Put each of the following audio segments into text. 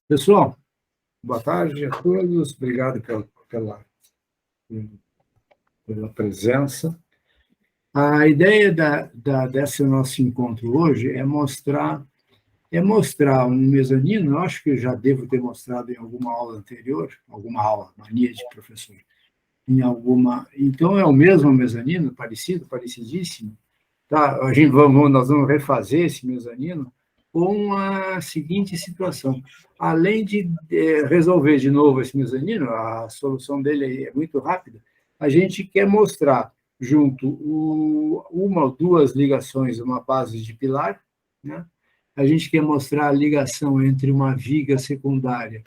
Pessoal, boa tarde a todos, obrigado pela presença. A ideia desse nosso encontro hoje é mostrar um mezanino. Eu acho que eu já devo ter mostrado em alguma aula anterior, alguma aula, mania de professor, em alguma. Então, é o mesmo mezanino, parecidíssimo. Tá? Nós vamos refazer esse mezanino com a seguinte situação. Além de resolver de novo esse mezanino, a solução dele é muito rápida, a gente quer mostrar junto uma ou duas ligações, uma base de pilar, né? A gente quer mostrar a ligação entre uma viga secundária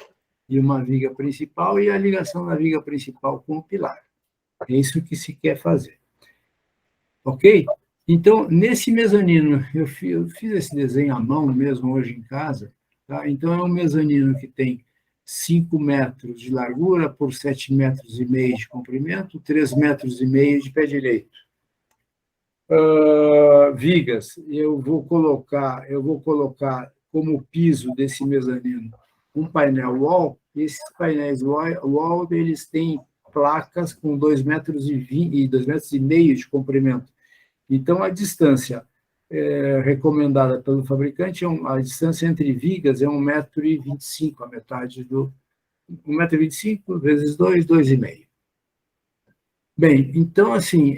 e uma viga principal e a ligação da viga principal com o pilar. É isso que se quer fazer. Ok? Então, nesse mezanino, eu fiz esse desenho à mão mesmo hoje em casa. Tá? Então, é um mezanino que tem 5 metros de largura por 7,5 metros de comprimento, 3,5 metros de pé direito. Vigas, eu vou colocar como piso desse mezanino um painel wall. Esses painéis wall, eles têm placas com 2,5 metros de comprimento. Então, a distância recomendada pelo fabricante, a distância entre vigas é 1,25 m, a metade do 1,25 m vezes 2, 2,5. Bem, então, assim,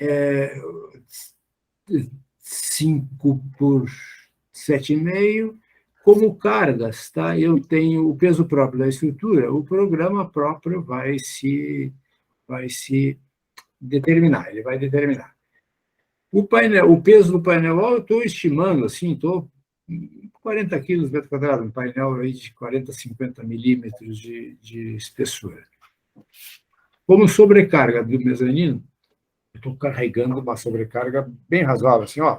5 por 7,5, como cargas, tá? Eu tenho o peso próprio da estrutura, o programa próprio vai se determinar, ele vai determinar. O peso do painel, eu estou estimando, assim, 40 quilos metro quadrado, um painel aí de 40, 50 milímetros de espessura. Como sobrecarga do mezanino, eu estou carregando uma sobrecarga bem razoável, assim, ó,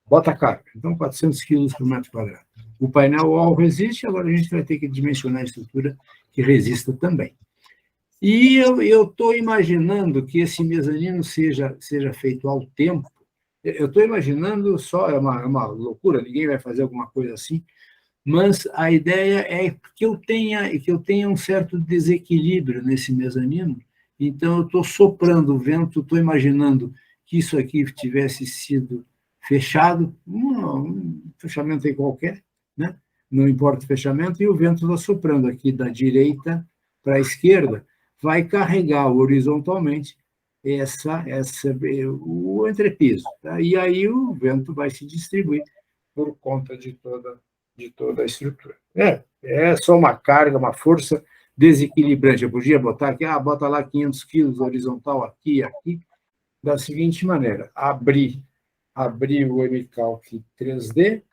bota a carga. Então, 400 quilos por metro quadrado. O painel wall resiste, agora a gente vai ter que dimensionar a estrutura que resista também. E eu estou imaginando que esse mezanino seja feito ao tempo. Eu estou imaginando só, é uma loucura, ninguém vai fazer alguma coisa assim, mas a ideia é que eu tenha um certo desequilíbrio nesse mezanino. Então, eu estou soprando o vento, estou imaginando que isso aqui tivesse sido fechado, um fechamento aí qualquer, né? Não importa o fechamento, e o vento está soprando aqui da direita para a esquerda, vai carregar horizontalmente o entrepiso. Tá? E aí o vento vai se distribuir por conta de toda a estrutura. É só uma carga, uma força desequilibrante. Eu podia botar aqui, bota lá 500 quilos horizontal aqui, da seguinte maneira: abrir o MCalc 3D,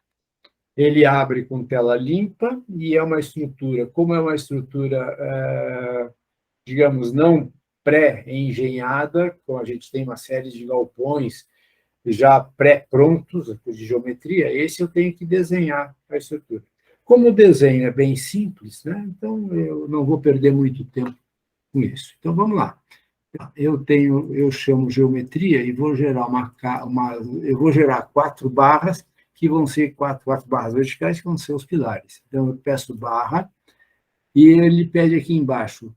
ele abre com tela limpa e é uma estrutura, como é uma estrutura, digamos, não pré-engenhada, como a gente tem uma série de galpões já pré-prontos de geometria, esse eu tenho que desenhar a estrutura. Como o desenho é bem simples, né, então eu não vou perder muito tempo com isso. Então, vamos lá. Eu chamo geometria e vou gerar eu vou gerar 4 barras, que vão ser quatro barras verticais, que vão ser os pilares. Então, eu peço barra, e ele pede aqui embaixo,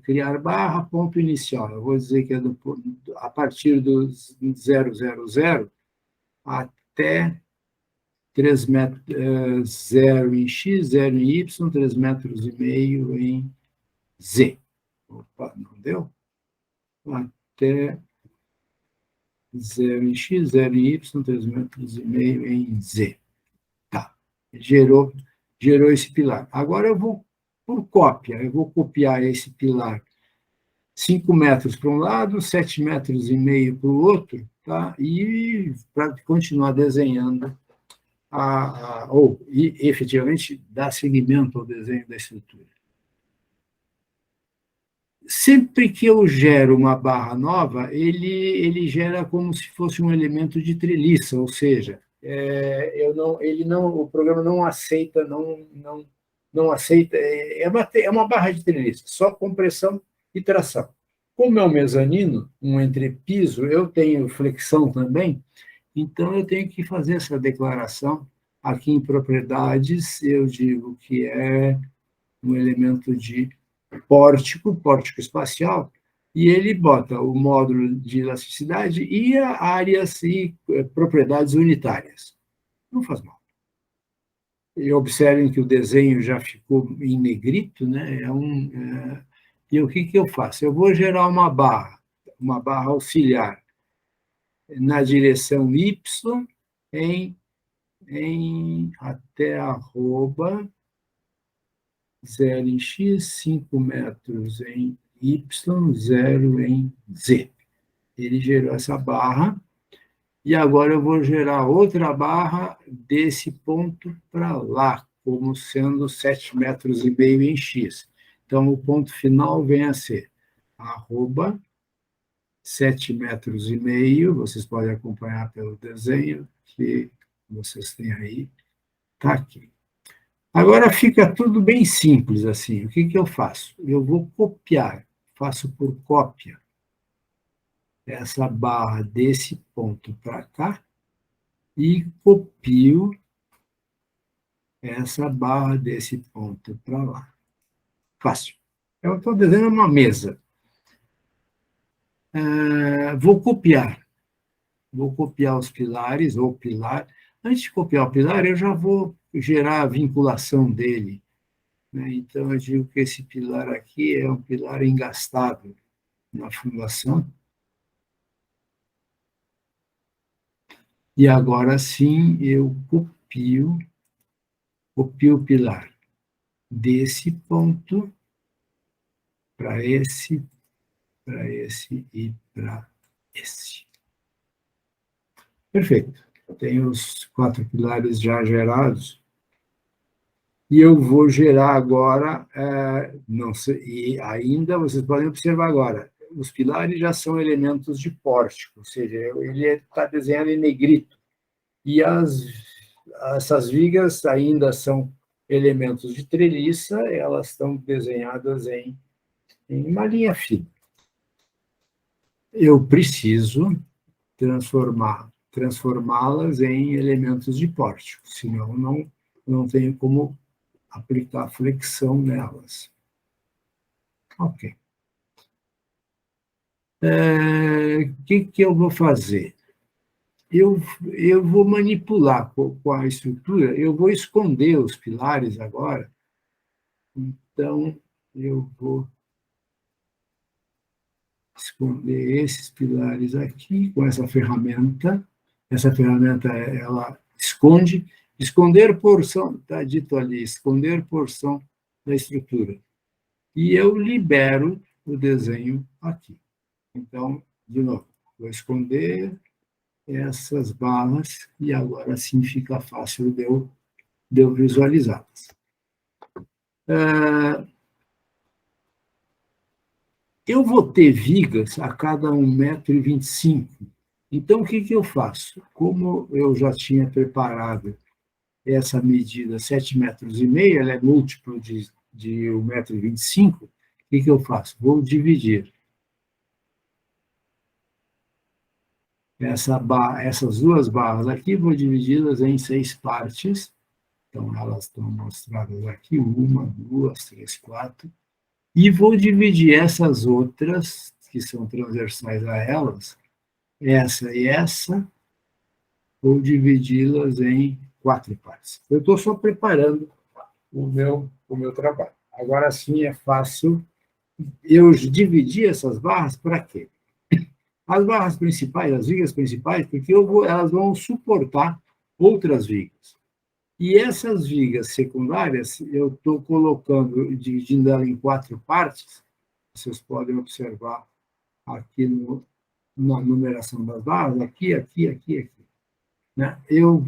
criar barra, ponto inicial. Eu vou dizer que é a partir do 000 até 3 metros, 0 em X, 0 em Y, 3,5 metros em Z. Opa, não deu? Até 0 em X, 0 em Y, 3,5 metros em Z. Tá. Gerou esse pilar. Agora eu vou, por cópia, eu vou copiar esse pilar 5 metros para um lado, 7,5 metros para o outro, tá? E para continuar desenhando, e efetivamente dar seguimento ao desenho da estrutura. Sempre que eu gero uma barra nova, ele gera como se fosse um elemento de treliça, ou seja, o programa não aceita, não aceita, é uma barra de treliça, só compressão e tração. Como é um mezanino, um entrepiso, eu tenho flexão também, então eu tenho que fazer essa declaração aqui em propriedades, eu digo que é um elemento de pórtico espacial, e ele bota o módulo de elasticidade e áreas e propriedades unitárias. Não faz mal. E observem que o desenho já ficou em negrito, né? E o que eu faço? Eu vou gerar uma barra auxiliar na direção y até arroba 0 em x, 5 metros em y, 0 em z. Ele gerou essa barra, e agora eu vou gerar outra barra desse ponto para lá, como sendo 7,5 metros em x. Então, o ponto final vem a ser arroba 7,5 metros, vocês podem acompanhar pelo desenho que vocês têm aí, está aqui. Agora fica tudo bem simples assim. O que eu faço? Eu vou copiar, faço por cópia essa barra desse ponto para cá e copio essa barra desse ponto para lá. Fácil. Eu estou desenhando uma mesa. Vou copiar os pilares, ou pilar. Antes de copiar o pilar, eu já vou gerar a vinculação dele, né? Então, eu digo que esse pilar aqui é um pilar engastado na fundação. E agora sim, eu copio o pilar desse ponto para esse e para esse. Perfeito. Tenho os 4 pilares já gerados. E eu vou gerar agora, não sei, e ainda vocês podem observar agora, os pilares já são elementos de pórtico, ou seja, ele está desenhado em negrito. E essas vigas ainda são elementos de treliça, elas estão desenhadas em uma linha fina. Eu preciso transformá-las em elementos de pórtico, senão não tenho como aplicar flexão nelas. Ok. O que eu vou fazer? Eu vou manipular com a estrutura, eu vou esconder os pilares agora, então eu vou esconder esses pilares aqui com essa ferramenta. Essa ferramenta, ela esconder porção, está dito ali, esconder porção da estrutura. E eu libero o desenho aqui. Então, de novo, vou esconder essas barras e agora sim fica fácil de eu visualizá-las. Eu vou ter vigas a cada 1,25 m. Então, o que eu faço? Como eu já tinha preparado essa medida 7,5 metros, ela é múltiplo de 1,25 m, o que eu faço? Vou dividir essas 2 barras aqui, vou dividi-las em 6 partes. Então, elas estão mostradas aqui, 1, 2, 3, 4. E vou dividir essas outras, que são transversais a elas, essa e essa, vou dividi-las em 4 partes. Eu estou só preparando o meu trabalho. Agora sim é fácil eu dividir essas barras para quê? As barras principais, as vigas principais, porque elas vão suportar outras vigas. E essas vigas secundárias, eu estou dividindo ela em 4 partes, vocês podem observar aqui na numeração das barras, aqui, aqui, aqui, aqui. Né? Eu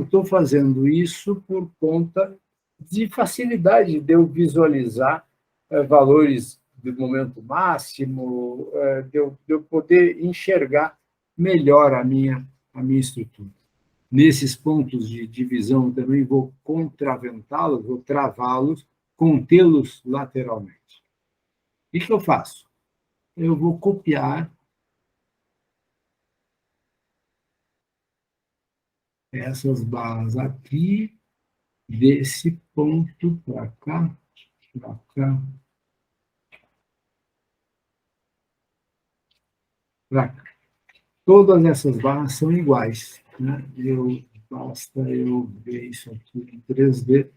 estou fazendo isso por conta de facilidade de eu visualizar valores do momento máximo, de eu poder enxergar melhor a minha estrutura. Nesses pontos de divisão, também vou contraventá-los, vou travá-los, contê-los lateralmente. O que eu faço? Eu vou copiar essas barras aqui, desse ponto para cá, Pra cá, pra cá. Todas essas barras são iguais, né? Basta eu ver isso aqui em 3D,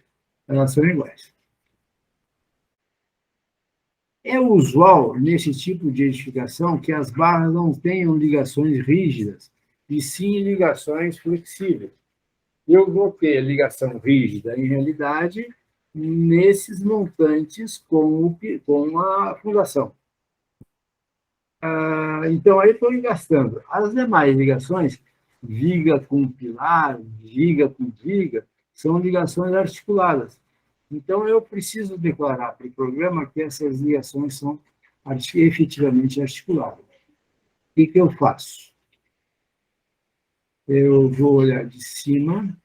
elas são iguais. É usual, nesse tipo de edificação, que as barras não tenham ligações rígidas, e sim ligações flexíveis. Eu vou ter ligação rígida, em realidade, nesses montantes com a fundação. Então, aí estou gastando. As demais ligações, viga com pilar, viga com viga, são ligações articuladas. Então, eu preciso declarar para o programa que essas ligações são efetivamente articuladas. O que eu faço? Eu vou olhar de cima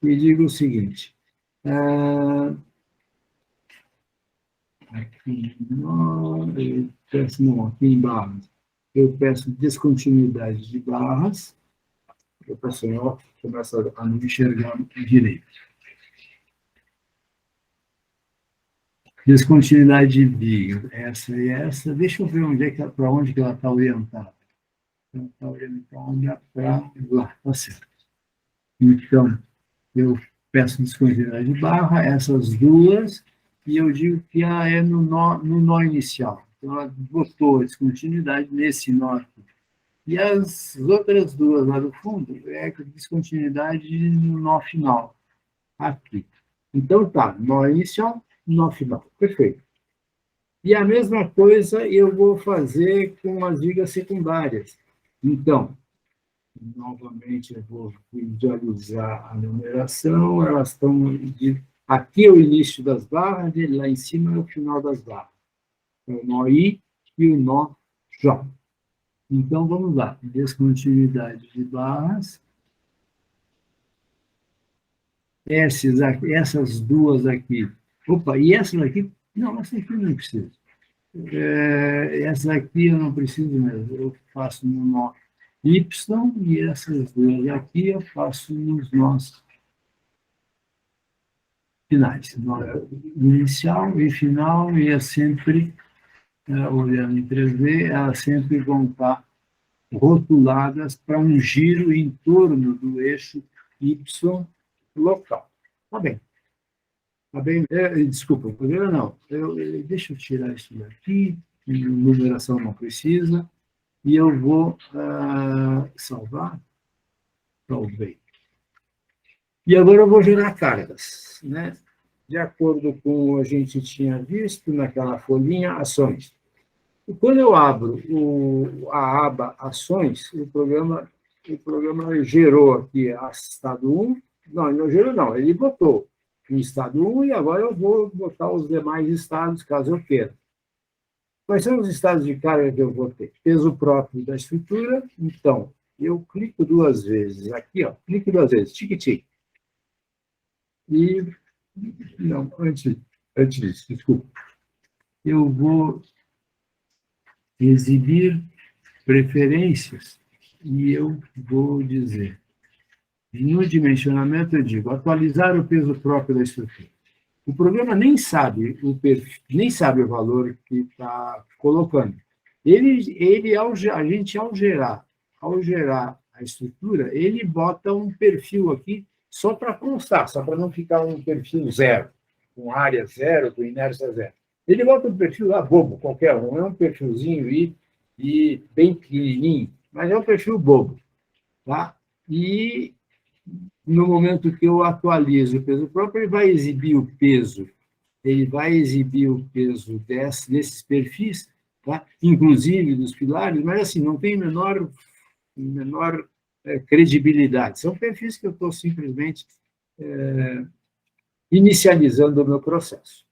e digo o seguinte: aqui, eu peço, não, aqui em barras, eu peço descontinuidade de barras, eu peço, ó, começa a não enxergar direito. Descontinuidade de viga, essa e essa. Deixa eu ver onde é que, para onde que ela está orientada. Ela está orientada para lá, está certo. Então, eu peço descontinuidade de barra, essas duas, e eu digo que ela é no nó inicial. Então, ela botou a descontinuidade nesse nó aqui. E as outras duas lá do fundo é descontinuidade no nó final, aqui. Então, tá, nó inicial, nó final. Perfeito. E a mesma coisa eu vou fazer com as vigas secundárias. Então, novamente, eu vou visualizar a numeração, elas estão. Aqui é o início das barras, e lá em cima é o final das barras. É o nó I e o nó J. Então, vamos lá. Descontinuidade de barras. Essas duas aqui. Opa, e essa daqui? Não, essa aqui não precisa. Essa aqui eu não preciso mesmo. Eu faço no nó Y e essas duas aqui eu faço nos nós finais. Nó inicial e final, e é sempre, olhando em 3D, elas sempre vão estar rotuladas para um giro em torno do eixo Y local. Tá bem. Tá bem? Desculpa, primeiro não. Deixa eu tirar isso daqui, numeração não precisa, e eu vou salvar. Salvei. E agora eu vou gerar cargas, né? De acordo com o que a gente tinha visto naquela folhinha, ações. E quando eu abro a aba ações, o programa gerou aqui estado 1, não gerou não, ele botou um estado 1 e agora eu vou botar os demais estados, caso eu queira. Quais são os estados de carga que eu vou ter? Peso próprio da estrutura, então, eu clico duas vezes, aqui, ó, clico duas vezes, tique-tique. E, não, antes disso, desculpa. Eu vou exibir preferências e eu vou dizer, no dimensionamento eu digo, atualizar o peso próprio da estrutura. O programa nem sabe o perfil, nem sabe o valor que está colocando. Ao gerar a estrutura, ele bota um perfil aqui só para constar, só para não ficar um perfil zero, com área zero, com inércia zero. Ele bota um perfil lá bobo, qualquer um, é um perfilzinho e bem pequenininho, mas é um perfil bobo. Tá? E no momento que eu atualizo o peso próprio, ele vai exibir o peso desses perfis, tá? Inclusive dos pilares, mas assim, não tem menor credibilidade. São perfis que eu estou simplesmente inicializando o meu processo.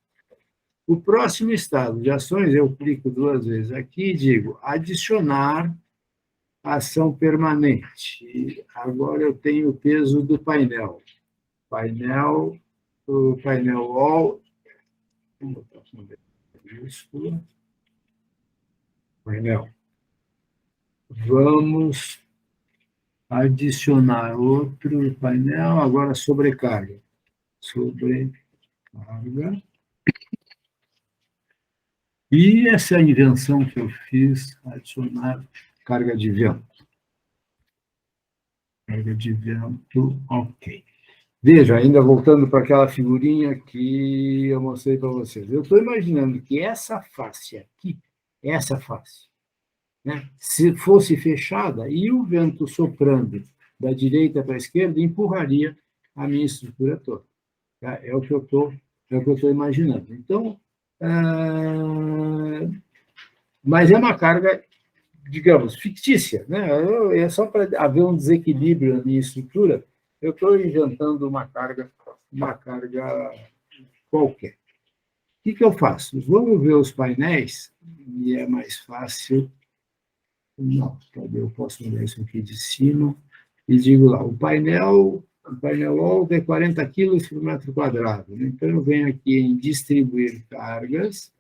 O próximo estado de ações, eu clico duas vezes aqui e digo adicionar ação permanente. Agora eu tenho o peso do painel. O painel all, painel. Vamos adicionar outro painel, agora sobrecarga. Sobrecarga. E essa é a invenção que eu fiz, adicionar carga de vento. Carga de vento, ok. Veja, ainda voltando para aquela figurinha que eu mostrei para vocês. Eu estou imaginando que essa face aqui, essa face, né, se fosse fechada e o vento soprando da direita para a esquerda, empurraria a minha estrutura toda. Tá? É o que eu estou imaginando. Então, mas é uma carga, digamos, fictícia, né? É só para haver um desequilíbrio na minha estrutura, eu estou inventando uma carga qualquer. O que eu faço? Vamos ver os painéis, e é mais fácil. Não, cadê? Eu posso olhar isso aqui de cima e digo lá, o painel alto é 40 quilos por metro quadrado. Então, eu venho aqui em distribuir cargas.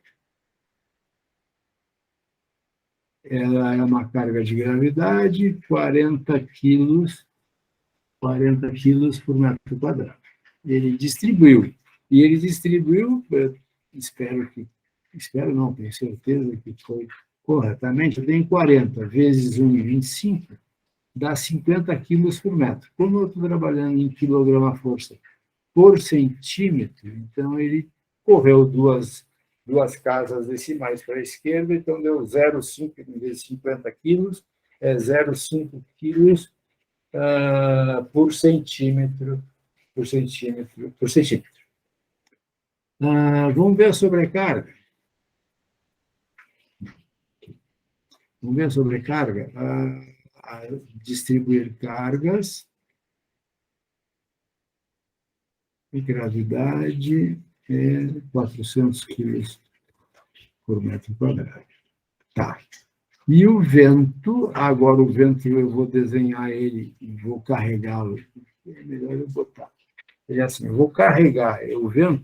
Ela é uma carga de gravidade, 40 quilos por metro quadrado. Ele distribuiu. E ele distribuiu, espero não, tenho certeza que foi corretamente, eu tenho 40 vezes 1,25, dá 50 quilos por metro. Como eu estou trabalhando em quilograma-força por centímetro, então ele correu duas casas decimais para a esquerda, então deu 0,5 vezes 50 quilos, é 0,5 quilos por centímetro. Vamos ver a sobrecarga. Distribuir cargas e gravidade é 400 quilos por metro quadrado. Tá. E o vento, agora o vento eu vou desenhar ele e vou carregá-lo. É melhor eu botar. É assim, eu vou carregar o vento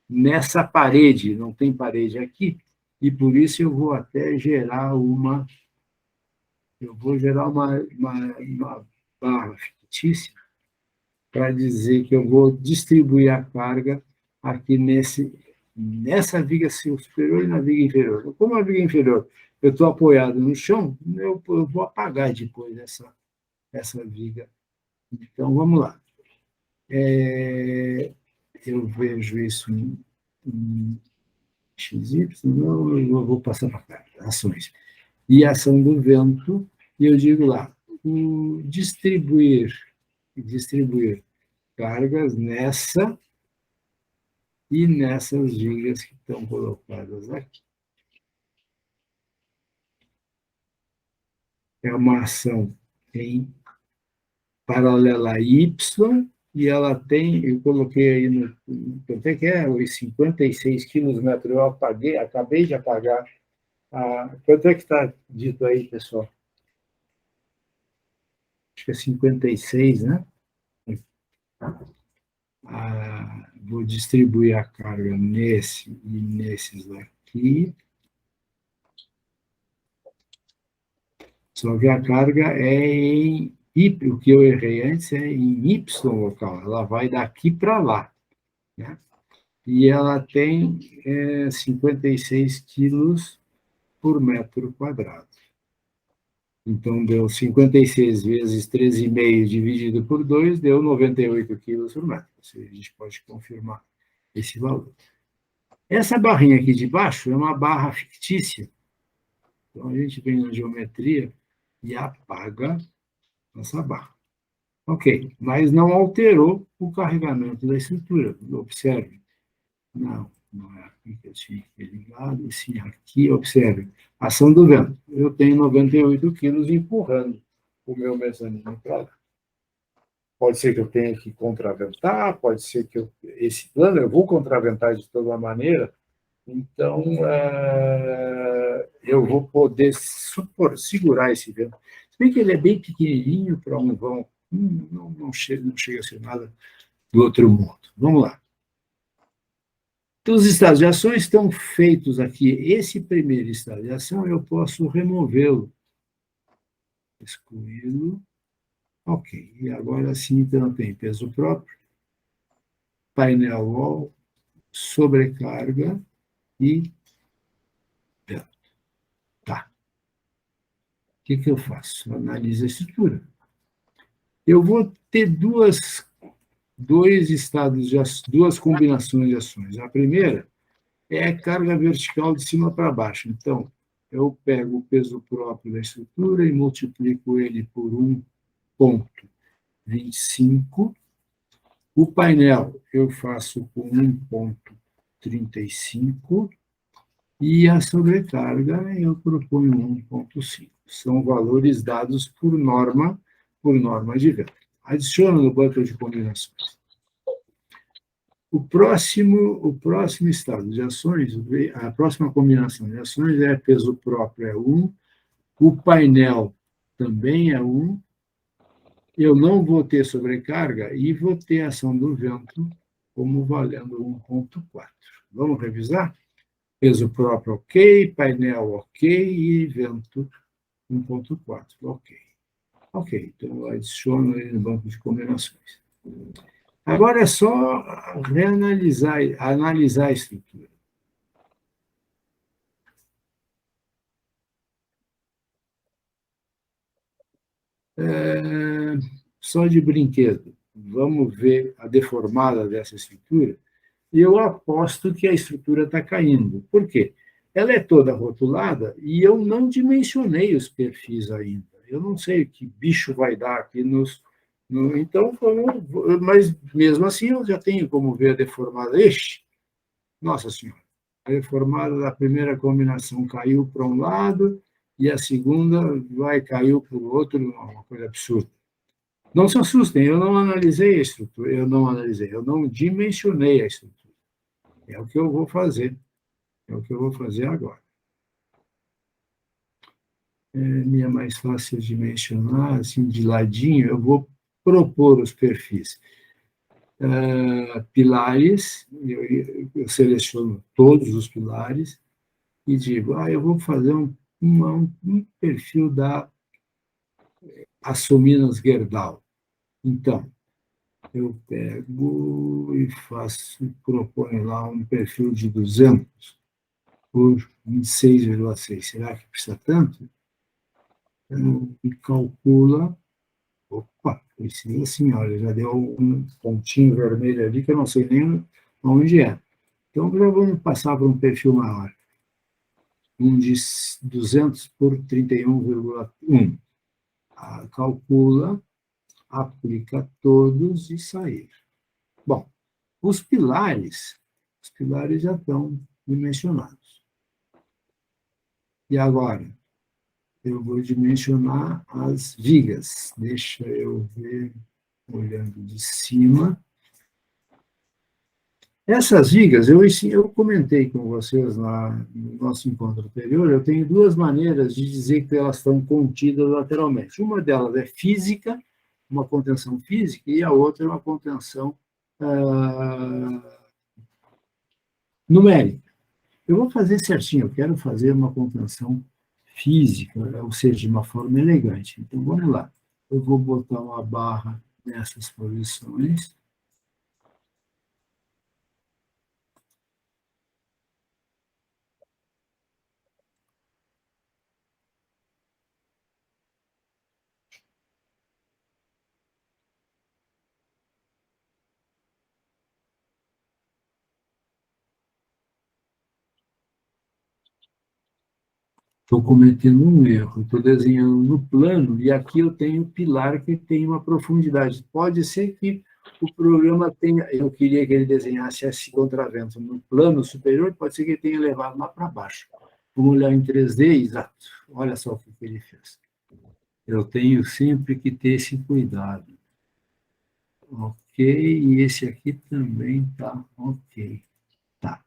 nessa parede, não tem parede aqui, e por isso eu vou até gerar uma barra fictícia para dizer que eu vou distribuir a carga aqui nessa viga superior e na viga inferior. Como a viga inferior eu estou apoiado no chão, eu vou apagar depois essa viga. Então, vamos lá. Eu vejo isso em XY, não, eu vou passar para cá, ações. E a ação do vento, e eu digo lá, distribuir cargas nessa e nessas vigas que estão colocadas aqui. É uma ação em paralela a Y, e ela tem, eu coloquei aí quanto é que é? Os 56 quilos metro, eu acabei de apagar. Quanto é que está dito aí, pessoal? Acho que é 56, né? Vou distribuir a carga nesse e nesses aqui. Só que a carga é em Y, o que eu errei antes é em Y local, ela vai daqui para lá, né? E ela tem 56 quilos por metro quadrado. Então, deu 56 vezes 13,5 dividido por 2, deu 98 quilos por metro. Ou seja, a gente pode confirmar esse valor. Essa barrinha aqui de baixo é uma barra fictícia. Então, a gente vem na geometria e apaga essa barra. Ok, mas não alterou o carregamento da estrutura. Observe. Não é aqui que eu tinha que ter ligado, sim, aqui, observe. Ação do vento. Eu tenho 98 quilos empurrando o meu mezanino para lá. Pode ser que eu tenha que contraventar, pode ser que esse plano eu vou contraventar de toda maneira, então eu vou poder segurar esse vento. Se bem que ele é bem pequenininho para um vão, não chega a ser nada do outro mundo. Vamos lá. Então, os estados de ação estão feitos aqui. Esse primeiro estado de ação eu posso removê-lo, excluí-lo, Ok, e agora sim, então, tem peso próprio, painel wall, sobrecarga e vento. Tá. O que eu faço? Analiso a estrutura. Eu vou ter dois estados, duas combinações de ações. A primeira é carga vertical de cima para baixo. Então, eu pego o peso próprio da estrutura e multiplico ele por 1,25. O painel eu faço com 1,35 e a sobrecarga eu proponho 1,5. São valores dados por norma de vento. Adiciono no banco de combinações. O próximo estado de ações, a próxima combinação de ações é peso próprio é 1, o painel também é 1, eu não vou ter sobrecarga e vou ter ação do vento como valendo 1,4. Vamos revisar? Peso próprio ok, painel ok e vento 1,4. Ok. Ok, então eu adiciono ele no banco de combinações. Agora é só analisar a estrutura. Só de brinquedo, vamos ver a deformada dessa estrutura, e eu aposto que a estrutura está caindo. Por quê? Ela é toda rotulada e eu não dimensionei os perfis ainda. Eu não sei o que bicho vai dar aqui então, mas mesmo assim eu já tenho como ver a deformada. Ixi, nossa senhora, a deformada da primeira combinação caiu para um lado e a segunda caiu para o outro, uma coisa absurda. Não se assustem, eu não analisei a estrutura, eu não dimensionei a estrutura. É o que eu vou fazer, é o que eu vou fazer agora. É mais fácil dimensionar, assim, de ladinho, eu vou propor os perfis. Pilares, eu seleciono todos os pilares e digo, eu vou fazer um perfil da Açominas Gerdau. Então, eu pego e proponho lá um perfil de 200 por 26,6. Será que precisa tanto? E calcula. Opa, precisa sim, olha, já deu um pontinho vermelho ali que eu não sei nem onde é. Então, já vamos passar para um perfil maior. Um de 200 por 31,1. Calcula, aplica todos e sair. Bom, os pilares já estão dimensionados. E agora, eu vou dimensionar as vigas. Deixa eu ver, olhando de cima. Essas vigas, eu comentei com vocês no nosso encontro anterior, eu tenho duas maneiras de dizer que elas estão contidas lateralmente. Uma delas é física, uma contenção física, e a outra é uma contenção numérica. Eu vou fazer certinho, eu quero fazer uma contenção física, ou seja, de uma forma elegante. Então, vamos lá. Eu vou botar uma barra nessas posições. Estou cometendo um erro, estou desenhando no plano e aqui eu tenho um pilar que tem uma profundidade. Pode ser que o programa tenha, eu queria que ele desenhasse esse contravento no plano superior, pode ser que ele tenha levado lá para baixo. Vamos olhar em 3D, exato. Olha só o que ele fez. Eu tenho sempre que ter esse cuidado. Ok, e esse aqui também está ok. Tá.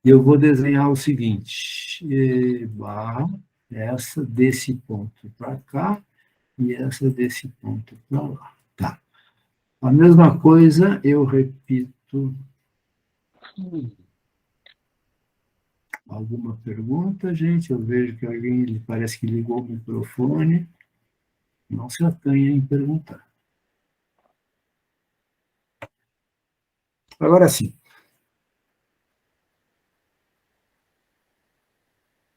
Eu vou desenhar o seguinte, barra, essa desse ponto para cá e essa desse ponto para lá. Tá. A mesma coisa eu repito. Alguma pergunta, gente? Eu vejo que alguém parece que ligou o microfone. Não se acanhe em perguntar. Agora sim,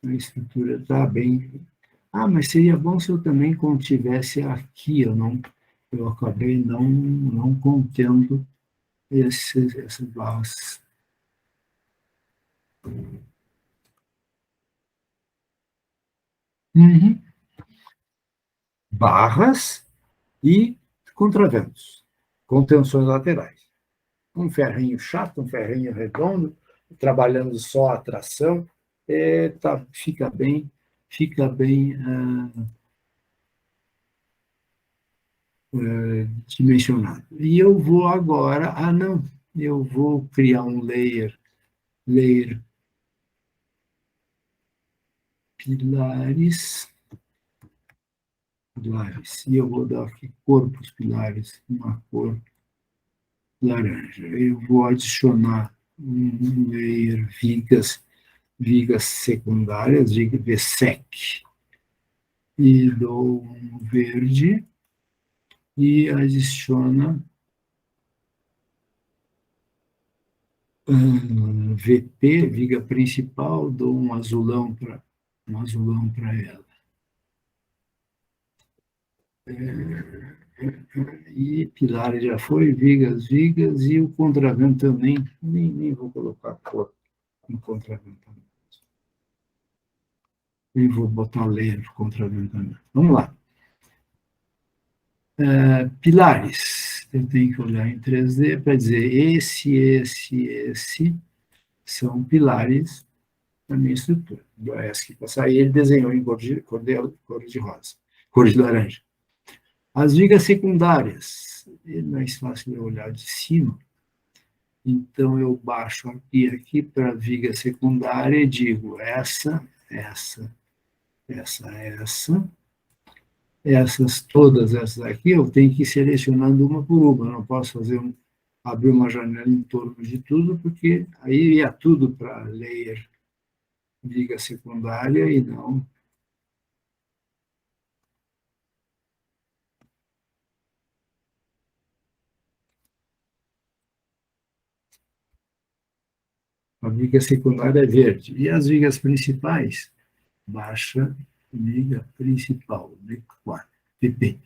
a estrutura está bem. Ah, mas seria bom se eu também contivesse aqui, eu acabei não contendo essas barras. Uhum. Barras e contraventos, contenções laterais. Um ferrinho chato, um ferrinho redondo, trabalhando só a tração, fica bem dimensionado. E eu vou agora, não, eu vou criar um layer pilares, e eu vou dar aqui cor para os pilares, uma cor laranja. Eu vou adicionar um layer vigas secundárias, VSEC, e dou um verde e adiciona VP, viga principal, dou um azulão para ela. E pilar já foi, vigas, e o contravento também, nem vou colocar cor em contravento. Nem vou botar layer contravento também. Vamos lá. Pilares. Eu tenho que olhar em 3D para dizer esse são pilares da minha estrutura. Do ESC passar, ele desenhou em cor de rosa, cor de laranja. As vigas secundárias, é mais fácil de olhar de cima, então eu baixo aqui para a viga secundária e digo todas essas aqui, eu tenho que ir selecionando uma por uma, eu não posso abrir uma janela em torno de tudo, porque aí ia tudo para layer viga secundária e não. A viga secundária é verde. E as vigas principais, baixa viga principal, V4, PP.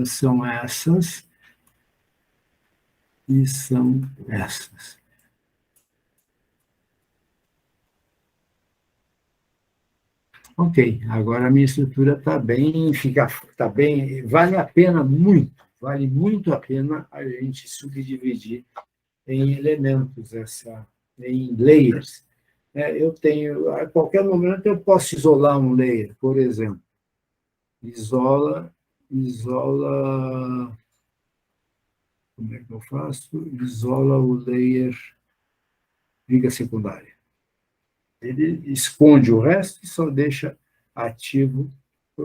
São essas e são essas. Ok, agora a minha estrutura está bem, tá bem, vale muito a pena a gente subdividir em elementos, em layers. Eu tenho, a qualquer momento eu posso isolar um layer, por exemplo. Isola, como é que eu faço? Isola o layer viga secundária. Ele esconde o resto e só deixa ativo.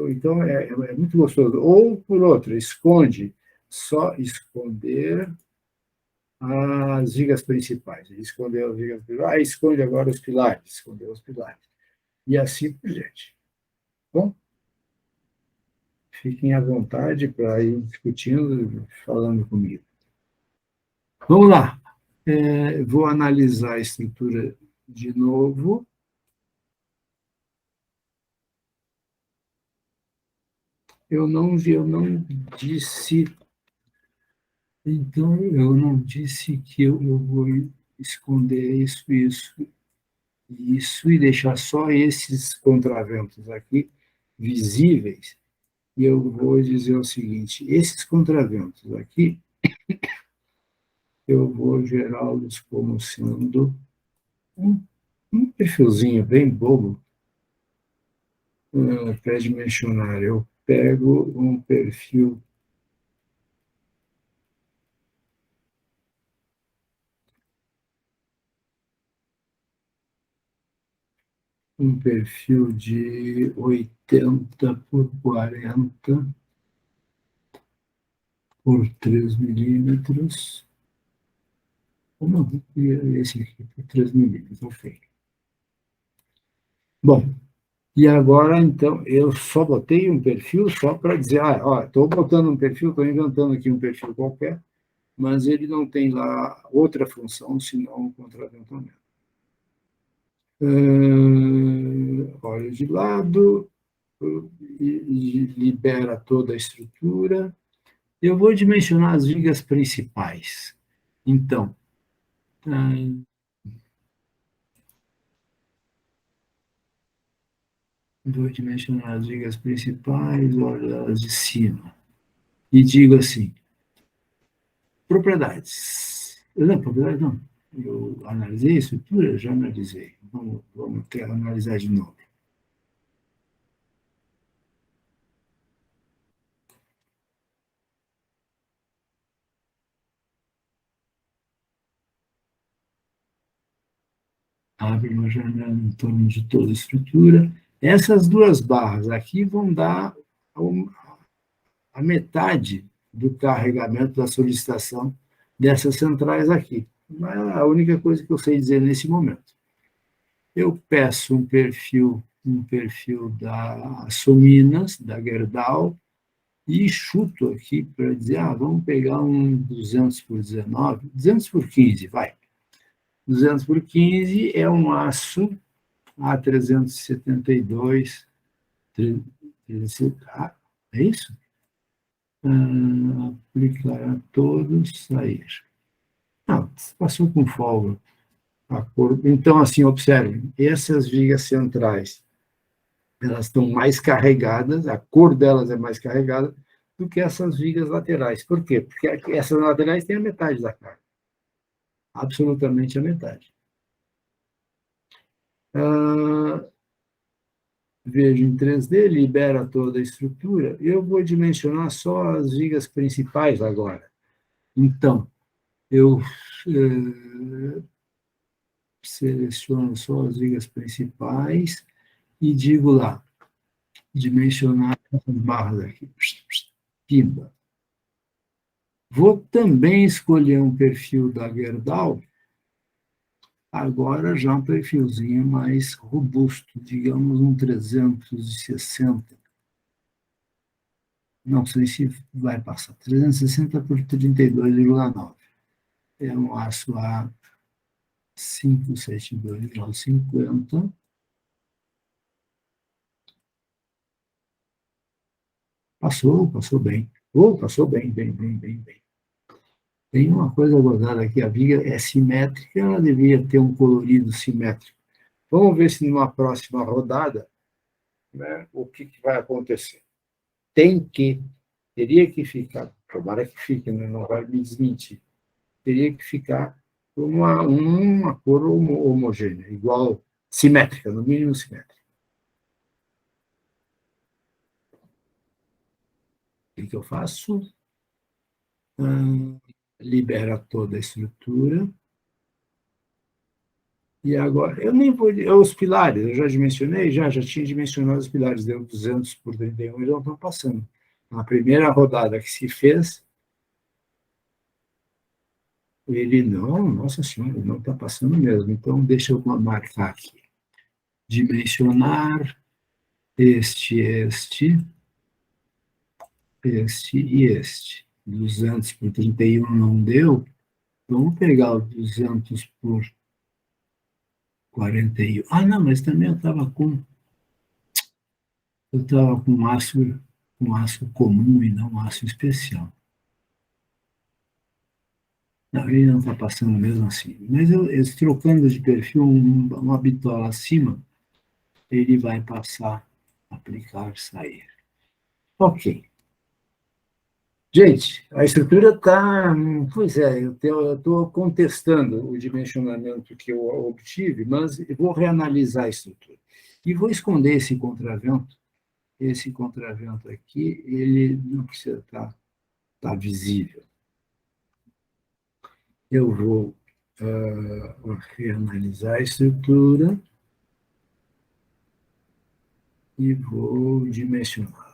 Então, é muito gostoso. Ou, por outro, só esconder as vigas principais. Ele escondeu as vigas principais, esconde agora os pilares, escondeu os pilares. E assim por diante. Bom, fiquem à vontade para ir discutindo, falando comigo. Vamos lá. Vou analisar a estrutura de novo. Eu não disse. Então, eu não disse que eu vou esconder isso e deixar só esses contraventos aqui visíveis. E eu vou dizer o seguinte: esses contraventos aqui, eu vou gerá-los como sendo um perfilzinho bem bobo para dimensionar. Eu pego um perfil de 80 por 40 por 3 milímetros. Não, esse aqui por 3 milímetros, ok. Bom, e agora, então, eu só botei um perfil só para dizer, estou botando um perfil, estou inventando aqui um perfil qualquer, mas ele não tem lá outra função senão o contraventamento. Olha de lado, e libera toda a estrutura. Eu vou dimensionar as vigas principais. Então, vou dimensionar as vigas principais, olha elas de cima. E digo assim, propriedades. Não, propriedade não. Eu analisei a estrutura? Já analisei. Vamos analisar de novo. Abre uma janela em torno de toda a estrutura. Essas duas barras aqui vão dar a metade do carregamento da solicitação dessas centrais aqui. Mas é a única coisa que eu sei dizer nesse momento. Eu peço um perfil da Sominas, da Gerdau, e chuto aqui para dizer, vamos pegar um 200 por 19, 200 por 15, vai. 200 por 15 é um aço A372, é isso? Aplicar a todos, sair. Não, passou com folga. Então, assim, observem, essas vigas centrais, elas estão mais carregadas, a cor delas é mais carregada do que essas vigas laterais. Por quê? Porque essas laterais têm a metade da carga. Absolutamente a metade. Vejo em 3D, libera toda a estrutura. Eu vou dimensionar só as vigas principais agora. Então, eu seleciono só as vigas principais e digo lá, dimensionar essas barras aqui. Pimba. Vou também escolher um perfil da Gerdau, agora já um perfilzinho mais robusto, digamos um 360. Não sei se vai passar. 360 por 32,9. É um aço A572,50. Passou bem. Passou bem. Tem uma coisa gozada aqui, a viga é simétrica, ela deveria ter um colorido simétrico. Vamos ver se numa próxima rodada, né, o que vai acontecer. Teria que ficar, tomara que fique, né, não vai me desmentir, teria que ficar uma cor homogênea, igual, simétrica, no mínimo simétrica. O que eu faço? Libera toda a estrutura. E agora, eu nem vou. Os pilares, eu já dimensionei, já tinha dimensionado os pilares, deu 200 por 31, eles não estão passando. Na primeira rodada que se fez, ele não, nossa senhora, ele não está passando mesmo. Então, deixa eu marcar aqui. Dimensionar este e este. 200 por 31 não deu. Vamos pegar o 200 por 41. Não, mas também eu estava com um aço comum e não um aço especial. Não, ele não está passando mesmo assim. Mas eu trocando de perfil, uma bitola acima, ele vai passar, aplicar, sair. Ok. Gente, a estrutura está. Pois é, eu estou contestando o dimensionamento que eu obtive, mas eu vou reanalisar a estrutura. E vou esconder esse contravento. Esse contravento aqui, ele não precisa estar visível. Eu vou reanalisar a estrutura e vou dimensionar.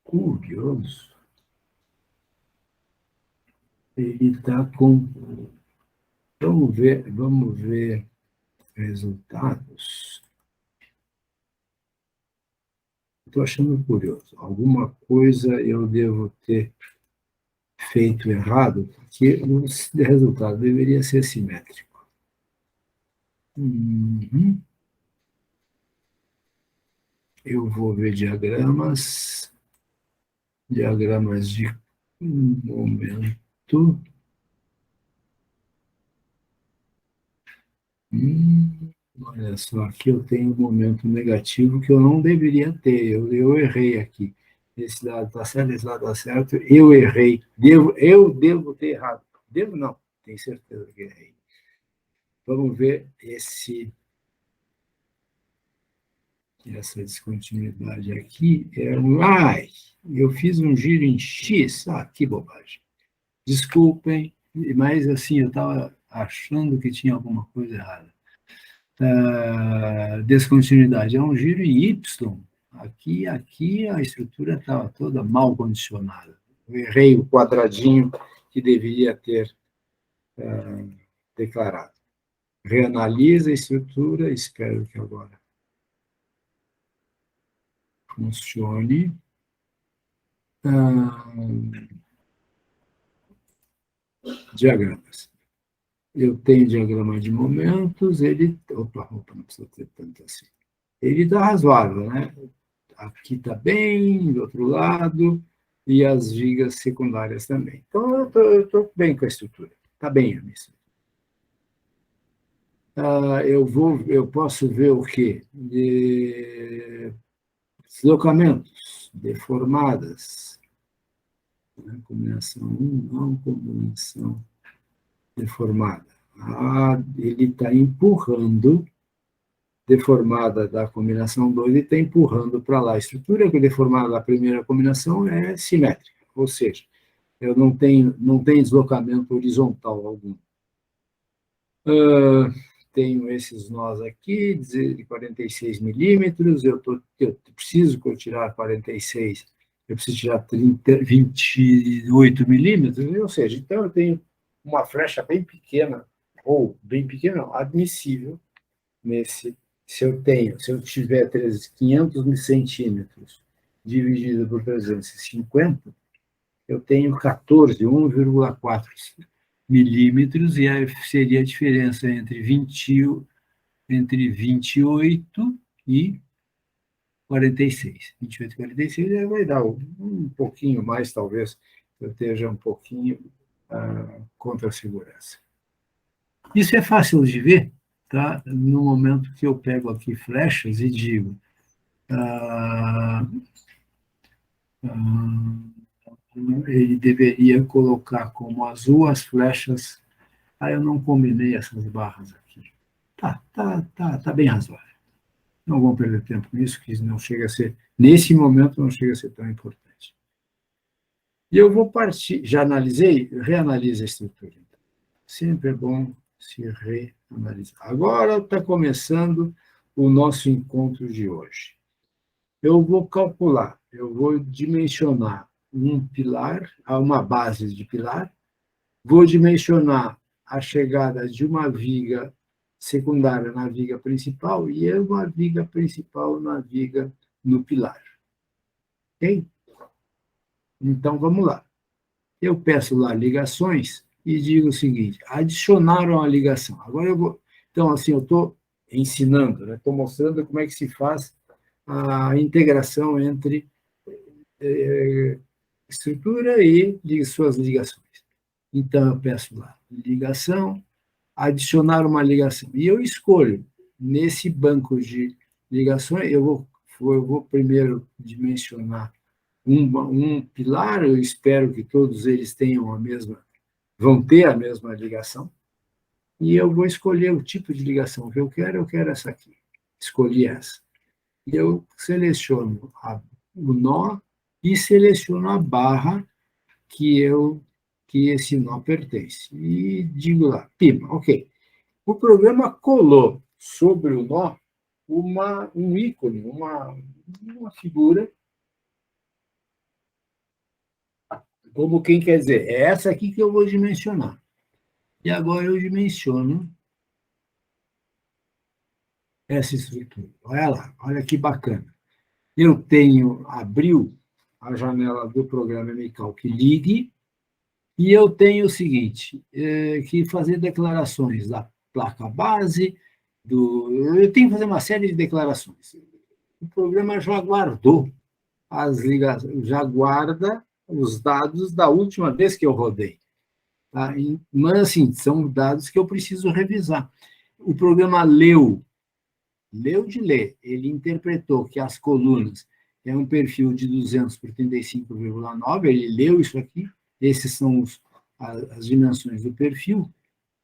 Curioso. Ele está com. Vamos ver resultados. estou achando curioso. Alguma coisa eu devo ter feito errado, porque o resultado deveria ser simétrico. Uhum. Eu vou ver diagramas de momento. Olha só, aqui eu tenho um momento negativo que eu não deveria ter. Eu errei aqui. Esse lado está certo, esse lado está certo. Eu errei. Eu devo ter errado. Devo não, tenho certeza que errei. Vamos ver essa descontinuidade aqui. Ai, eu fiz um giro em X. Ah, que bobagem. Desculpem, mas assim, eu estava achando que tinha alguma coisa errada. Descontinuidade é um giro em Y. Aqui a estrutura estava toda mal condicionada. Eu errei o quadradinho que deveria ter declarado. Reanalisa a estrutura, espero que agora funcione. Diagramas. Eu tenho diagrama de momentos, ele. Opa, não precisa ter tanto assim. Ele está razoável, né? Aqui está bem, do outro lado, e as vigas secundárias também. Então, eu estou bem com a estrutura. Está bem a minha estrutura. Eu posso ver o quê? Deslocamentos, deformadas. Combinação 1, não, combinação deformada. Ele está empurrando, deformada da combinação 2, ele está empurrando para lá. A estrutura que é deformada da primeira combinação é simétrica, ou seja, eu não tenho deslocamento horizontal algum. Tenho esses nós aqui, de 46 milímetros, eu preciso que eu tirar 46, eu preciso tirar 28 milímetros, ou seja, então eu tenho uma flecha bem pequena, ou bem pequena, não, admissível, se eu tiver 500 centímetros dividido por 350, eu tenho 14, 1,4 milímetros, e aí seria a diferença entre 28 e 46. 28 e 46 vai dar um pouquinho mais, talvez, eu esteja um pouquinho contra a segurança. Isso é fácil de ver, tá? No momento que eu pego aqui flechas e digo ele deveria colocar como azul as flechas. Eu não combinei essas barras aqui. Tá bem razoável. Não vamos perder tempo nisso, que não chega a ser, nesse momento, não chega a ser tão importante. E eu vou partir, já analisei, reanalise a estrutura. Sempre é bom se reanalisar. Agora está começando o nosso encontro de hoje. Eu vou calcular, eu vou dimensionar um pilar, uma base de pilar, vou dimensionar a chegada de uma viga secundária na viga principal e uma viga principal no pilar. Ok? Então, vamos lá. Eu peço lá ligações e digo o seguinte: adicionaram a ligação. Agora eu vou. Então, assim, eu estou ensinando, estou mostrando como é que se faz a integração entre estrutura e suas ligações. Então, eu peço lá ligação, adicionar uma ligação. E eu escolho, nesse banco de ligações, eu vou primeiro dimensionar um pilar, eu espero que todos eles vão ter a mesma ligação, e eu vou escolher o tipo de ligação que eu quero essa aqui. Escolhi essa. E eu seleciono o nó e seleciono a barra que esse nó pertence. E digo lá, pima, ok. O programa colou sobre o nó um ícone, uma figura, como quem quer dizer, é essa aqui que eu vou dimensionar. E agora eu dimensiono essa estrutura. Olha lá, olha que bacana. eu tenho, abriu a janela do programa MCalc Ligue, e eu tenho o seguinte, que fazer declarações da placa base, eu tenho que fazer uma série de declarações. O programa já guardou as ligações, já guarda os dados da última vez que eu rodei. Tá? Mas, assim, são dados que eu preciso revisar. O programa leu de ler, ele interpretou que as colunas é um perfil de 200 por 35,9, ele leu isso aqui, esses são as dimensões do perfil,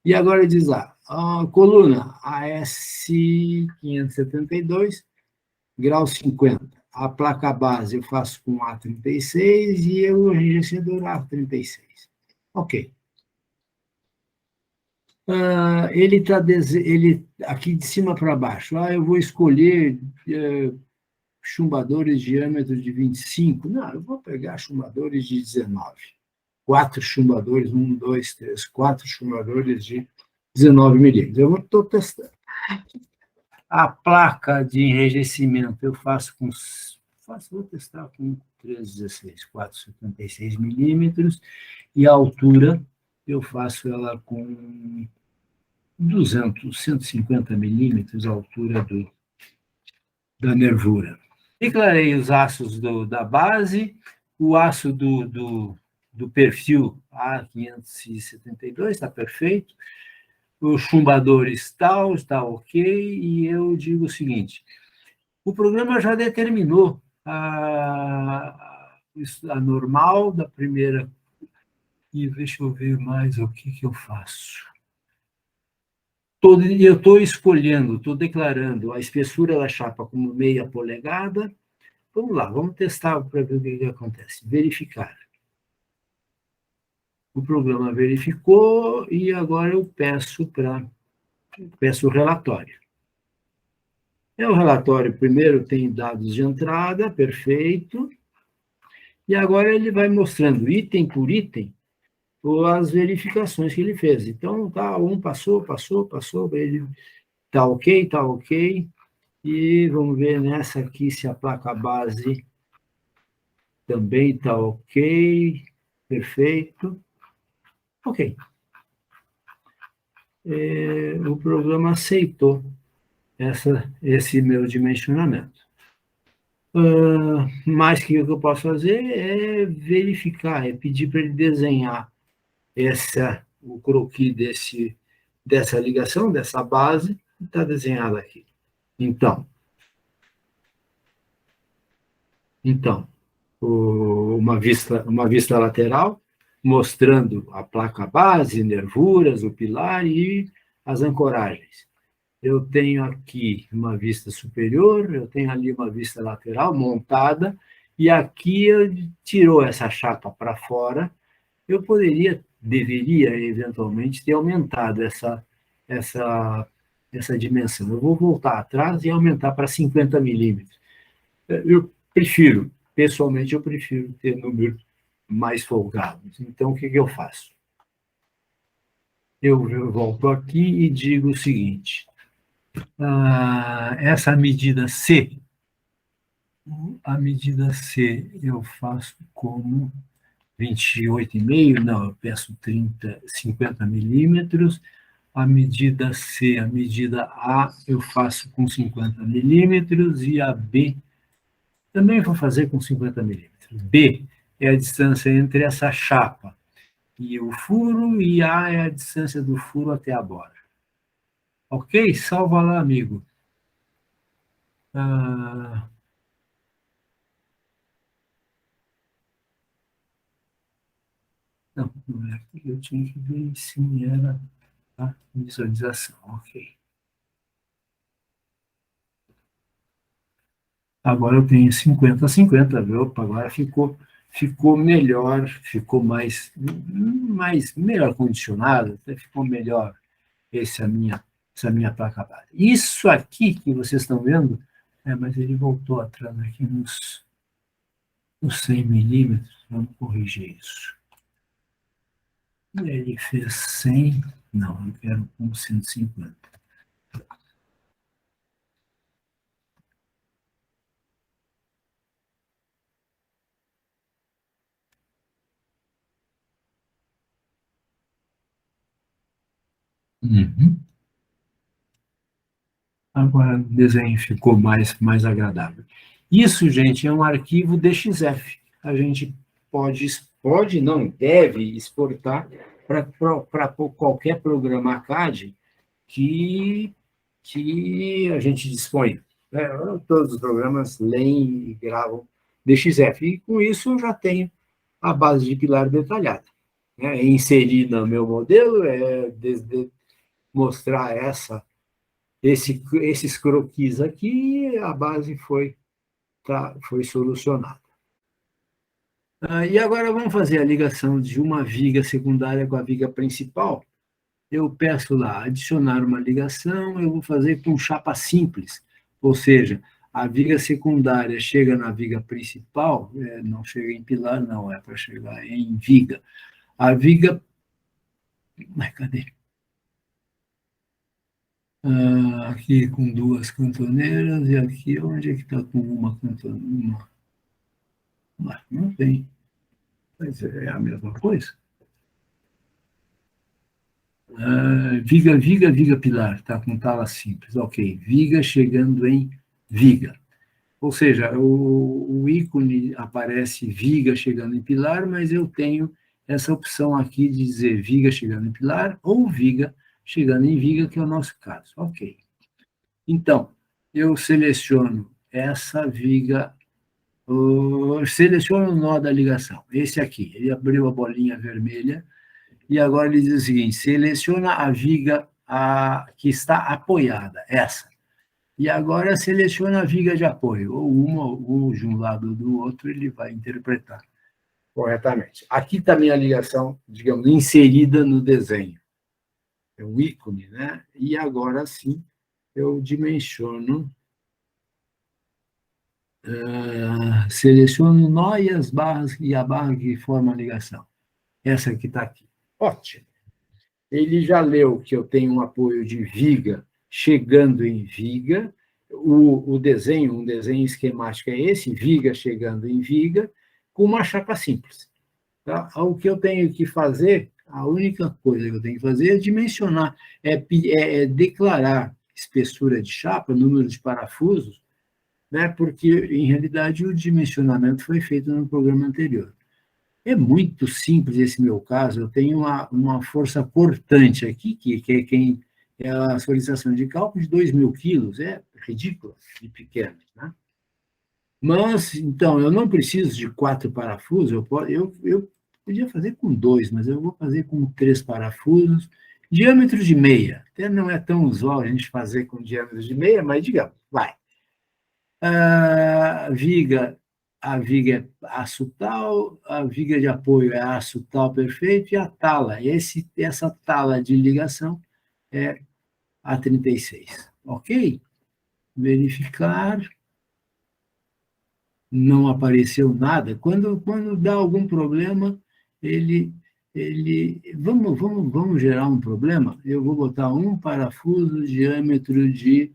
e agora diz lá, a coluna AS572, grau 50. A placa base eu faço com A36 e o enriquecedor A36. Ok. Ele está aqui de cima para baixo. Eu vou escolher chumbadores de diâmetro de 25. Não, eu vou pegar chumbadores de 19. 4 chumbadores, 1, 2, 3, 4 chumbadores de 19 milímetros. Eu estou testando. A placa de enrijecimento eu faço com. Vou testar com 316, 476 milímetros, e a altura eu faço ela com 200, 150 milímetros, a altura da nervura. Declarei os aços da base, o aço do perfil A572 está perfeito, os chumbadores tal, está ok, e eu digo o seguinte, o programa já determinou a normal da primeira, e deixa eu ver mais o que eu faço. Eu estou escolhendo, estou declarando a espessura da chapa como meia polegada. Vamos lá, vamos testar para ver o que acontece. Verificar. O programa verificou e agora eu peço o relatório. O relatório primeiro tem dados de entrada, perfeito, e agora ele vai mostrando item por item as verificações que ele fez. Então, tá, passou, ele tá ok, e vamos ver nessa aqui se a placa base também está ok, perfeito, ok. O programa aceitou esse meu dimensionamento. Mas o que eu posso fazer é verificar, é pedir para ele desenhar o croquis dessa ligação, dessa base, que está desenhada aqui. Então, uma vista lateral, mostrando a placa base, nervuras, o pilar e as ancoragens. Eu tenho aqui uma vista superior, eu tenho ali uma vista lateral montada, e aqui eu tirou essa chapa para fora. Eu deveria, eventualmente, ter aumentado essa dimensão. Eu vou voltar atrás e aumentar para 50 milímetros. Eu prefiro, pessoalmente, eu prefiro ter números mais folgados. Então, o que eu faço? Eu volto aqui e digo o seguinte, essa medida C, a medida C eu faço como 28,5, não, eu peço 50 milímetros, a medida C, a medida A eu faço com 50 milímetros, e a B também vou fazer com 50 milímetros. B é a distância entre essa chapa e o furo, e A é a distância do furo até a borda. Ok? Salva lá, amigo. Não é aqui que eu tinha que ver, sim, era a visualização. Ok. Agora eu tenho 50-50, viu? Opa, agora ficou melhor, ficou melhor condicionado, até ficou melhor essa minha placa base. Isso aqui que vocês estão vendo, mas ele voltou atrás aqui nos 100 milímetros, vamos corrigir isso. Ele fez 100, não, eu quero com 150. Uhum. Agora o desenho ficou mais agradável. Isso, gente, é um arquivo DXF. A gente pode não, deve exportar para qualquer programa CAD que, que a gente dispõe. Né? Todos os programas leem e gravam DXF. E com isso eu já tenho a base de pilar detalhada. Né? Inserir no meu modelo, mostrar esses croquis aqui, a base foi solucionada. E agora vamos fazer a ligação de uma viga secundária com a viga principal. Eu peço lá, adicionar uma ligação, eu vou fazer com chapa simples, ou seja, a viga secundária chega na viga principal, não chega em pilar, não, é para chegar em viga. A viga... Cadê? Aqui com duas cantoneiras, e aqui, onde é que está com uma cantoneira? Não tem. Mas é a mesma coisa. Viga pilar, tá com tala simples. Ok, viga chegando em viga. Ou seja, o ícone aparece viga chegando em pilar, mas eu tenho essa opção aqui de dizer viga chegando em pilar ou viga chegando em viga, que é o nosso caso. Ok. Então, eu seleciono essa viga, seleciono o nó da ligação, esse aqui. Ele abriu a bolinha vermelha, e agora ele diz o seguinte: seleciona a viga que está apoiada, essa. E agora seleciona a viga de apoio, ou uma, ou de um lado ou do outro, ele vai interpretar corretamente. Aqui está a minha ligação, digamos, inserida no desenho. É um ícone, né? E agora sim, eu dimensiono, seleciono o nó e as barras, e a barra que forma a ligação. Essa que está aqui. Ótimo. Ele já leu que eu tenho um apoio de viga chegando em viga, um desenho esquemático é esse, viga chegando em viga, com uma chapa simples. Tá? O que eu tenho que fazer, a única coisa que eu tenho que fazer é dimensionar, é declarar espessura de chapa, número de parafusos, né? Porque, em realidade, o dimensionamento foi feito no programa anterior. É muito simples esse meu caso, eu tenho uma força cortante aqui, que é a solicitação de cálculo de 2.000 quilos, é ridícula de pequeno, né? Mas, então, eu não preciso de 4 parafusos, eu podia fazer com 2, mas eu vou fazer com 3 parafusos, diâmetro de meia, até não é tão usual a gente fazer com diâmetro de meia, mas digamos, vai. A viga é aço tal, a viga de apoio é aço tal perfeito, e a tala, essa tala de ligação é a 36. Ok? Verificar, não apareceu nada. Quando dá algum problema, vamos gerar um problema? Eu vou botar um parafuso diâmetro de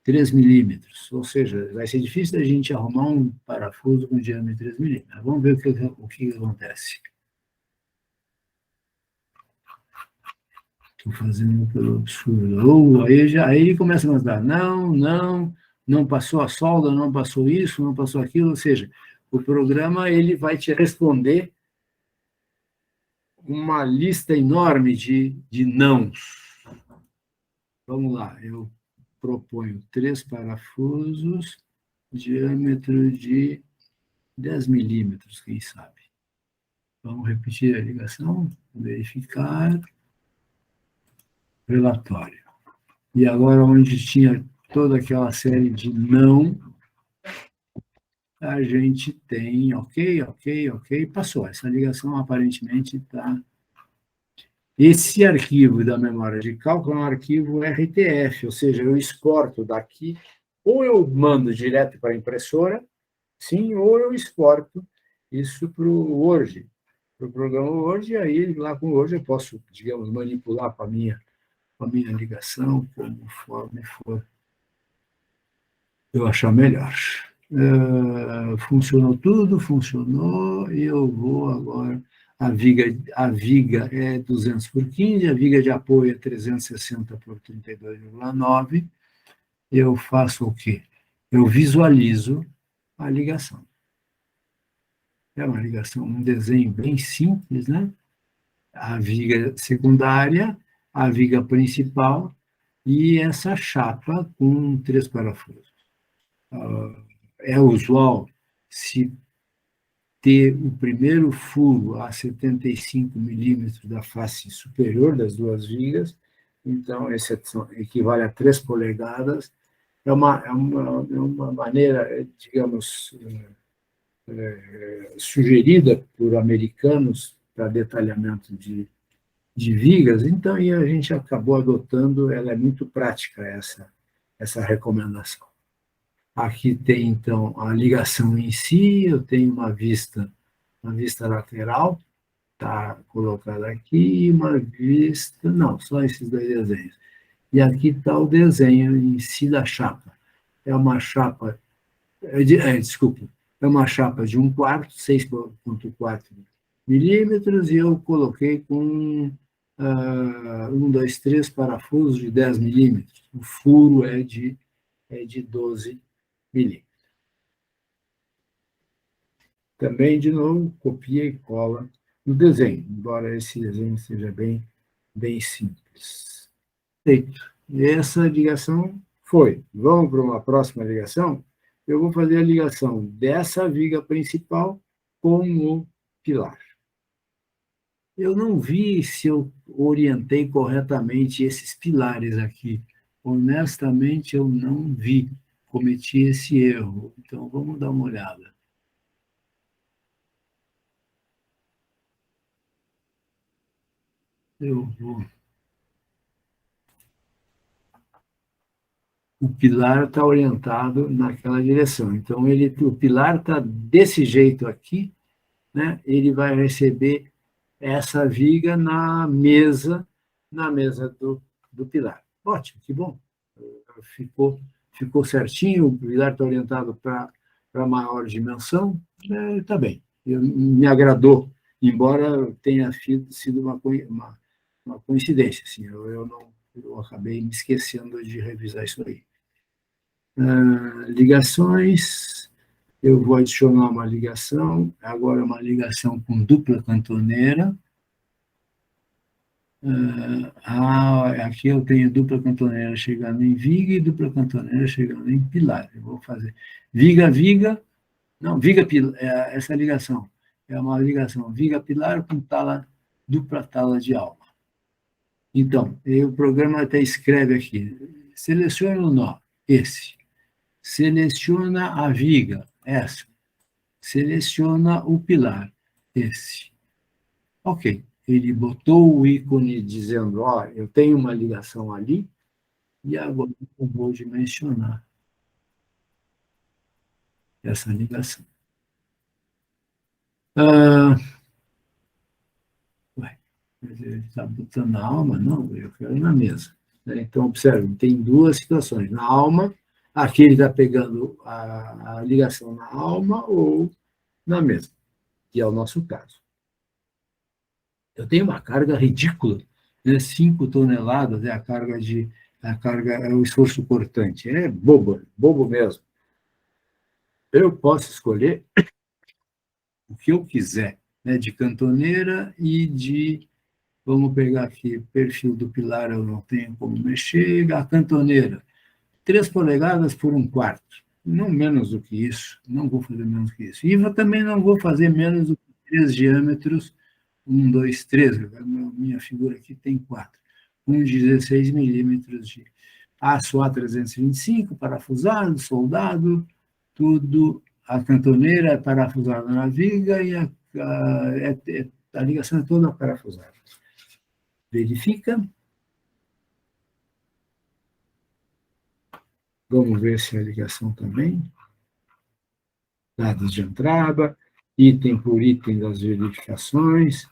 3 milímetros, ou seja, vai ser difícil a gente arrumar um parafuso com diâmetro de 3 milímetros. Vamos ver o que acontece. Estou fazendo pelo absurdo. Aí ele começa a mostrar, não passou a solda, não passou isso, não passou aquilo, ou seja, o programa ele vai te responder uma lista enorme de nãos. Vamos lá, eu proponho 3 parafusos, diâmetro de 10 milímetros, quem sabe. Vamos repetir a ligação, verificar, relatório. E agora, onde tinha toda aquela série de não, a gente tem ok, passou. Essa ligação aparentemente está... Esse arquivo da memória de cálculo é um arquivo RTF, ou seja, eu exporto daqui, ou eu mando direto para a impressora, sim, ou eu exporto isso para o Word, para o programa Word, e aí lá com o Word eu posso, digamos, manipular com a minha ligação, conforme for eu achar melhor. Funcionou tudo, funcionou, e eu vou agora... a viga é 200 por 15, a viga de apoio é 360 por 32,9. Eu faço o quê? Eu visualizo a ligação. É uma ligação, um desenho bem simples, né? A viga secundária, a viga principal e essa chapa com 3 parafusos. É usual se ter o primeiro furo a 75 milímetros da face superior das duas vigas, então esse equivale a 3 polegadas. É uma maneira, digamos, sugerida por americanos para detalhamento de vigas, então e a gente acabou adotando, ela é muito prática essa recomendação. Aqui tem, então, a ligação em si, eu tenho uma vista lateral, está colocada aqui, e uma vista, não, só esses dois desenhos. E aqui está o desenho em si da chapa. É uma chapa, desculpa, é uma chapa de 1/4, 6,4 milímetros, e eu coloquei com 2, 3 parafusos de 10 milímetros. O furo é de 12 milímetros. Também, de novo, copia e cola no desenho, embora esse desenho seja bem simples. Feito. E essa ligação foi. Vamos para uma próxima ligação? Eu vou fazer a ligação dessa viga principal com o pilar. Eu não vi se eu orientei corretamente esses pilares aqui. Honestamente, eu não vi. Cometi esse erro. Então, vamos dar uma olhada. Eu vou. O pilar está orientado naquela direção. Então, o pilar está desse jeito aqui, né? Ele vai receber essa viga na mesa do pilar. Ótimo, que bom. Ficou certinho, o pilar está orientado para maior dimensão, está bem. Me agradou, embora tenha sido uma coincidência. Assim, eu acabei me esquecendo de revisar isso aí. Ligações, eu vou adicionar uma ligação, agora uma ligação com dupla cantoneira. Aqui eu tenho dupla cantoneira chegando em viga e dupla cantoneira chegando em pilar. Eu vou fazer viga, viga, não, viga, essa ligação é uma ligação viga pilar com dupla tala de alma. Então, o programa até escreve aqui, seleciona o nó, esse. Seleciona a viga, essa. Seleciona o pilar, esse. Ok, ele botou o ícone dizendo, eu tenho uma ligação ali, e agora eu vou dimensionar essa ligação. Ele está botando na alma? Não, eu quero na mesa. Então, observe, tem duas situações. Na alma, aqui ele está pegando a ligação na alma ou na mesa, que é o nosso caso. Eu tenho uma carga ridícula, 5 toneladas é a carga, é o esforço cortante. É bobo mesmo. Eu posso escolher o que eu quiser, de cantoneira e vamos pegar aqui, perfil do pilar eu não tenho como mexer, a cantoneira, 3 polegadas por 1/4, não menos do que isso, não vou fazer menos do que isso. E também não vou fazer menos do que 3 diâmetros, 1, 2, 3, minha figura aqui tem 4, 16 milímetros de aço A325, parafusado, soldado, tudo, a cantoneira é parafusada na viga e a ligação é toda parafusada. Verifica. Vamos ver se a ligação também. Dados de entrada, item por item das verificações.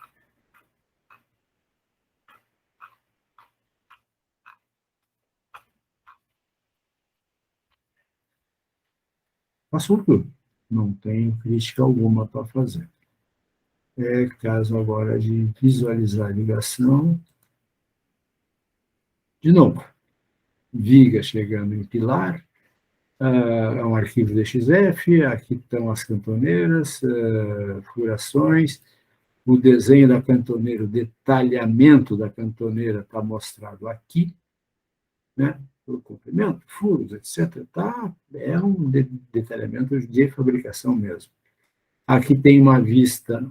Passou tudo. Não tenho crítica alguma para fazer. É caso agora de visualizar a ligação. De novo, viga chegando em pilar, é um arquivo DXF, aqui estão as cantoneiras, furações, o desenho da cantoneira, o detalhamento da cantoneira está mostrado aqui, né? O comprimento, furos, etc. Tá, é um detalhamento de fabricação mesmo. Aqui tem uma vista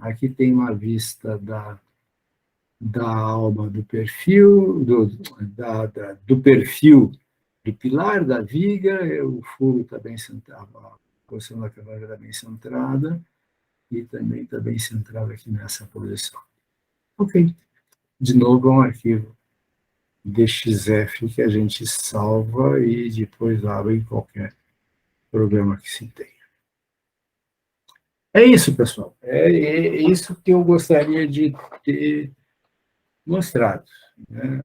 da alma do perfil, do perfil do pilar, da viga, o furo está bem centrado, a posição da câmera está bem centrada, e também está bem centrado aqui nessa posição. Ok. De novo, é um arquivo DXF que a gente salva e depois abre em qualquer programa que se tenha. É isso, pessoal. É isso que eu gostaria de ter mostrado, né?